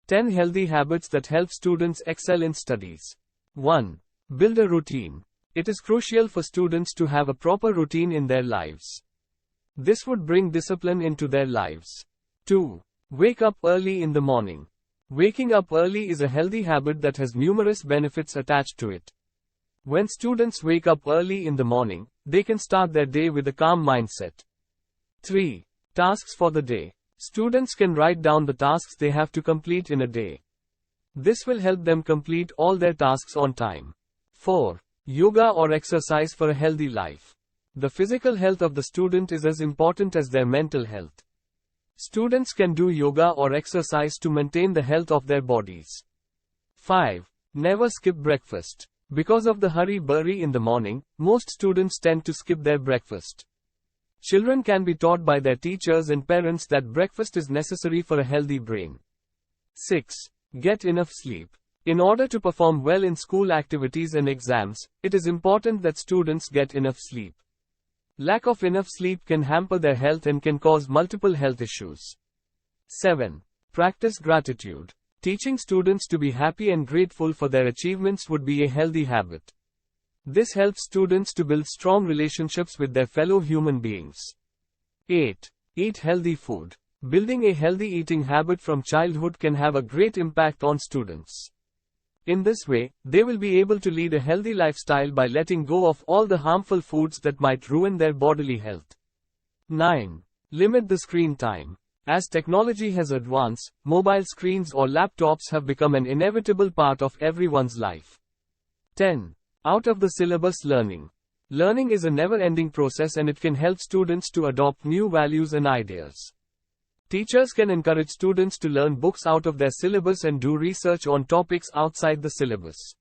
10 healthy habits that help students excel in studies. 1. Build a routine. It is crucial for students to have a proper routine in their lives. This would bring discipline into their lives. 2. Wake up early in the morning. Waking up early is a healthy habit that has numerous benefits attached to it. When students wake up early in the morning, they can start their day with a calm mindset. 3. Tasks for the day. Students can write down the tasks they have to complete in a day. This will help them complete all their tasks on time. 4. Yoga or exercise for a healthy life. The physical health of the student is as important as their mental health. Students can do yoga or exercise to maintain the health of their bodies. 5. Never skip breakfast. Because of the hurry-burry in the morning, most students tend to skip their breakfast. Children can be taught by their teachers and parents that breakfast is necessary for a healthy brain. 6. Get enough sleep. In order to perform well in school activities and exams, it is important that students get enough sleep. Lack of enough sleep can hamper their health and can cause multiple health issues. 7. Practice gratitude. Teaching students to be happy and grateful for their achievements would be a healthy habit. This helps students to build strong relationships with their fellow human beings. 8. Eat healthy food. Building a healthy eating habit from childhood can have a great impact on students. In this way, they will be able to lead a healthy lifestyle by letting go of all the harmful foods that might ruin their bodily health. 9. Limit the screen time. As technology has advanced, mobile screens or laptops have become an inevitable part of everyone's life. 10. Out of the syllabus learning. Learning is a never-ending process and it can help students to adopt new values and ideas. Teachers can encourage students to learn books out of their syllabus and do research on topics outside the syllabus.